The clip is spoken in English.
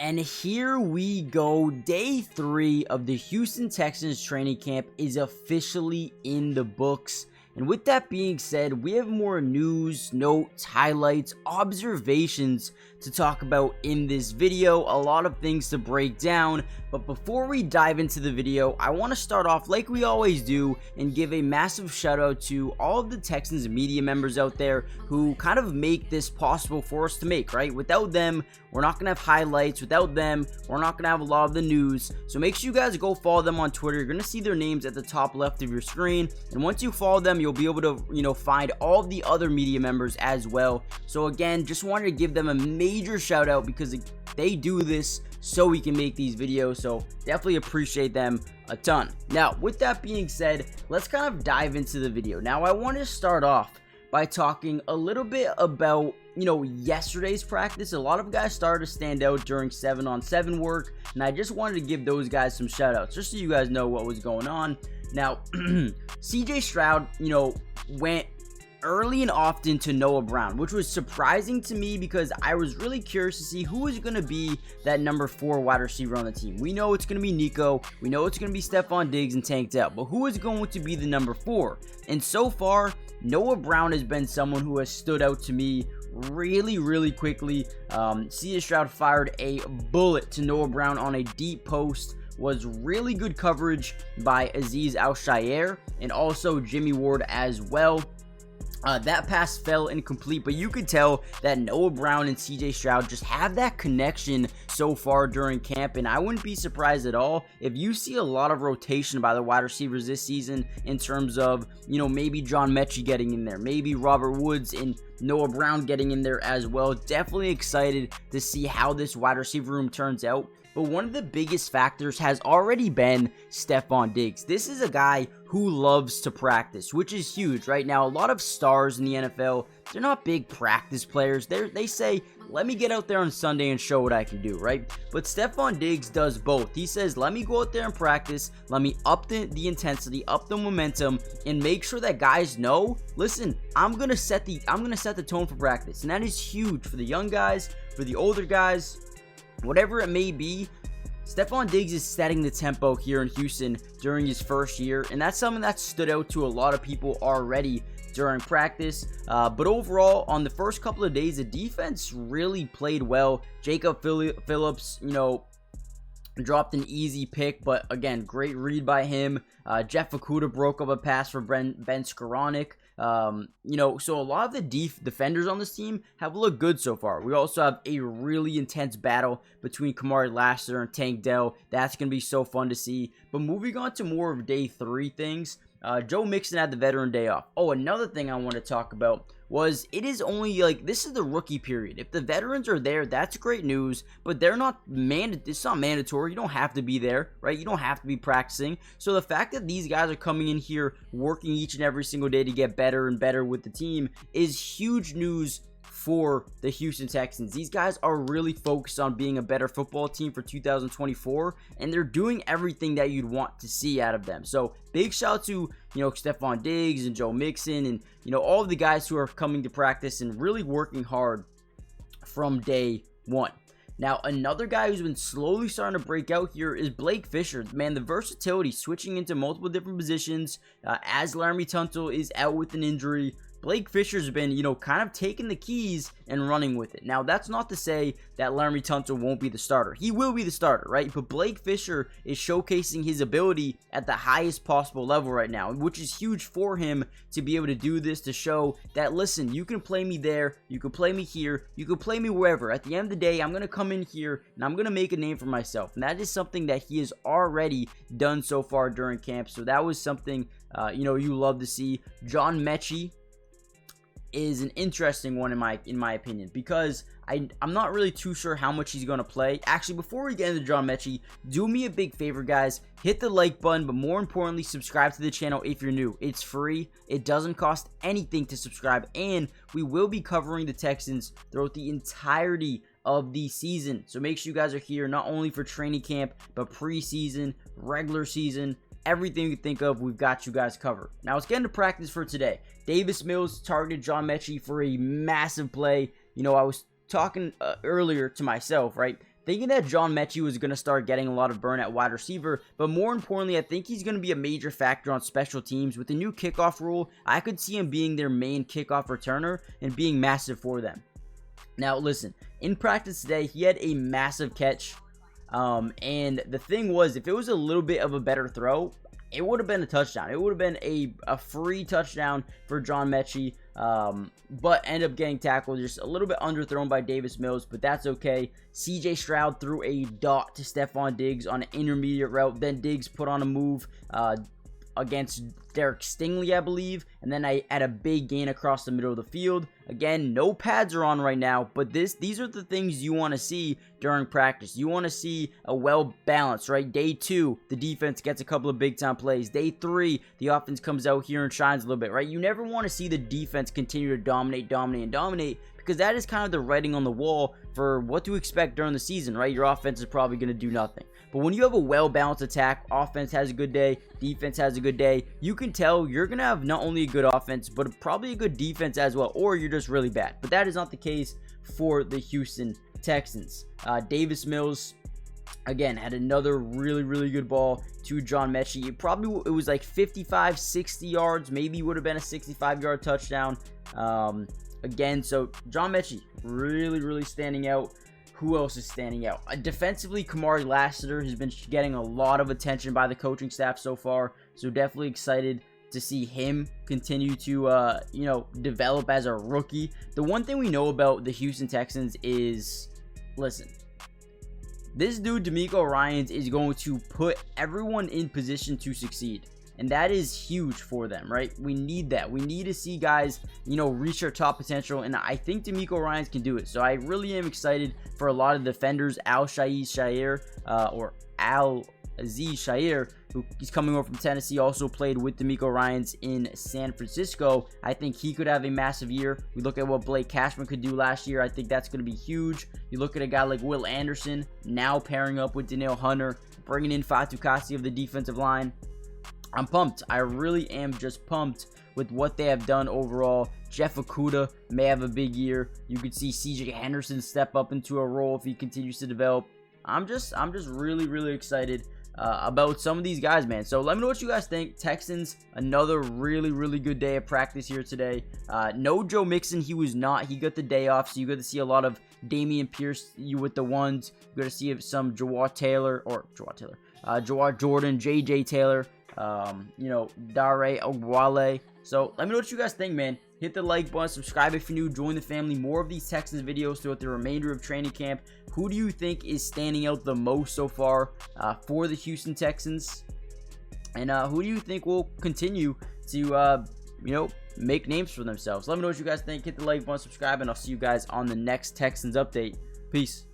And here we go. Day 3 of the Houston Texans training camp is officially in the books. And with that being said, we have more news, notes, highlights, observations to talk about in this video. A lot of things to break down. But before we dive into the video, I want to start off like we always do and give a massive shout out to all of the Texans media members out there who kind of make this possible for us to make, right? Without them, we're not going to have highlights. Without them, we're not going to have a lot of the news. So make sure you guys go follow them on Twitter. You're going to see their names at the top left of your screen. And once you follow them, you'll be able to, find all the other media members as well. So again, just wanted to give them a major shout out because they do this so we can make these videos. So definitely appreciate them a ton. Now, with that being said, let's kind of dive into the video. Now, I want to start off by talking a little bit about yesterday's practice. A lot of guys started to stand out during 7-on-7 work, and I just wanted to give those guys some shout outs just so you guys know what was going on. Now, CJ Stroud, went early and often to Noah Brown, which was surprising to me because I was really curious to see who is going to be that number 4 wide receiver on the team. We know it's going to be Nico. We know it's going to be Stephon Diggs and Tank Dell, but who is going to be the number 4? And so far, Noah Brown has been someone who has stood out to me really quickly. CJ Stroud fired a bullet to Noah Brown on a deep post. Was really good coverage by Azeez Al-Shaair and also Jimmy Ward as well. That pass fell incomplete, but you could tell that Noah Brown and CJ Stroud just have that connection so far during camp, and I wouldn't be surprised at all if you see a lot of rotation by the wide receivers this season in terms of, maybe John Mechie getting in there, maybe Robert Woods and Noah Brown getting in there as well. Definitely excited to see how this wide receiver room turns out. But one of the biggest factors has already been Stephon Diggs. This is a guy who loves to practice, which is huge. Right now, a lot of stars in the NFL, they're not big practice players. They say, let me get out there on Sunday and show what I can do, right? But Stephon Diggs does both. He says, let me go out there and practice. Let me up the intensity, up the momentum, and make sure that guys know, listen, I'm gonna set the tone for practice. And that is huge for the young guys, for the older guys. Whatever it may be, Stephon Diggs is setting the tempo here in Houston during his first year, and that's something that stood out to a lot of people already during practice. But overall, on the first couple of days, the defense really played well. Jacob Phillips, dropped an easy pick, but again, great read by him. Jeff Okudah broke up a pass for Ben Skoranek. So a lot of the defenders on this team have looked good so far. We also have a really intense battle between Kamari Lassiter and Tank Dell. That's going to be so fun to see. But moving on to more of day 3 things, Joe Mixon had the veteran day off. Oh, another thing I want to talk about was it is only this is the rookie period. If the veterans are there, that's great news, but they're not it's not mandatory. You don't have to be there, right? You don't have to be practicing. So the fact that these guys are coming in here working each and every single day to get better and better with the team is huge news for the Houston Texans. These guys are really focused on being a better football team for 2024, and they're doing everything that you'd want to see out of them. So big shout out to Stephon Diggs and Joe Mixon and all of the guys who are coming to practice and really working hard from day 1. Now, another guy who's been slowly starting to break out here is Blake Fisher. Man, the versatility, switching into multiple different positions as Laremy Tunsil is out with an injury. Blake Fisher's been, kind of taking the keys and running with it. Now, that's not to say that Laremy Tunsil won't be the starter. He will be the starter, right? But Blake Fisher is showcasing his ability at the highest possible level right now, which is huge for him to be able to do this, to show that, listen, you can play me there, you can play me here, you can play me wherever. At the end of the day, I'm going to come in here and I'm going to make a name for myself. And that is something that he has already done so far during camp. So that was something, you love to see. John Mechie is an interesting one in my opinion, because I'm not really too sure how much he's going to play. Actually, before we get into John Mechie, do me a big favor, guys. Hit the like button, but more importantly, subscribe to the channel if you're new. It's free. It doesn't cost anything to subscribe, and we will be covering the Texans throughout the entirety of the season. So make sure you guys are here not only for training camp, but preseason, regular season, everything you think of, we've got you guys covered. Now let's get into practice for today. Davis Mills targeted John Mechie for a massive play. I was talking earlier to myself, right? thinking that John Mechie was going to start getting a lot of burn at wide receiver, but more importantly, I think he's going to be a major factor on special teams. With the new kickoff rule, I could see him being their main kickoff returner and being massive for them. Now, listen, in practice today, he had a massive catch, and the thing was, if it was a little bit of a better throw, it would have been a touchdown. It would have been a free touchdown for John Mechie, but ended up getting tackled, just a little bit underthrown by Davis Mills, but that's okay. CJ Stroud threw a dot to Stephon Diggs on an intermediate route. Then Diggs put on a move against Derek Stingley, I believe, and then I had a big gain across the middle of the field. Again, no pads are on right now, but these are the things you want to see during practice. You want to see a well-balanced, right? Day 2, the defense gets a couple of big-time plays. Day 3, the offense comes out here and shines a little bit, right? You never want to see the defense continue to dominate, because that is kind of the writing on the wall for what to expect during the season, right? Your offense is probably going to do nothing. But when you have a well-balanced attack, offense has a good day, defense has a good day, you can tell you're going to have not only a good offense, but probably a good defense as well, or you're just really bad. But that is not the case for the Houston Texans. Davis Mills, again, had another really good ball to John Mechie. It was like 55, 60 yards, maybe would have been a 65-yard touchdown. Again, so John Mechie really standing out. Who else is standing out? Defensively, Kamari Lassiter has been getting a lot of attention by the coaching staff so far, so definitely excited to see him continue to, develop as a rookie. The one thing we know about the Houston Texans is, listen, this dude, DeMeco Ryans, is going to put everyone in position to succeed. And that is huge for them, right? We need that. We need to see guys, reach their top potential. And I think DeMeco Ryans can do it. So I really am excited for a lot of defenders. Al-Aziz Shaair, who is coming over from Tennessee, also played with DeMeco Ryans in San Francisco. I think he could have a massive year. We look at what Blake Cashman could do last year. I think that's going to be huge. You look at a guy like Will Anderson, now pairing up with Danielle Hunter, bringing in Fatou Kassi of the defensive line. I'm pumped. I really am just pumped with what they have done overall. Jeff Okudah may have a big year. You could see CJ Henderson step up into a role if he continues to develop. I'm just really excited about some of these guys, man. So let me know what you guys think. Texans, another really good day of practice here today. No Joe Mixon. He got the day off, so you got to see a lot of Damian Pierce with the ones. You got to see some Jawar Jordan, JJ Taylor, Dare Ogwale. So let me know what you guys think, man. Hit the like button, subscribe if you're new, join the family. More of these Texans videos throughout the remainder of training camp. Who do you think is standing out the most so far for the Houston Texans? And who do you think will continue to, make names for themselves? Let me know what you guys think. Hit the like button, subscribe, and I'll see you guys on the next Texans update. Peace.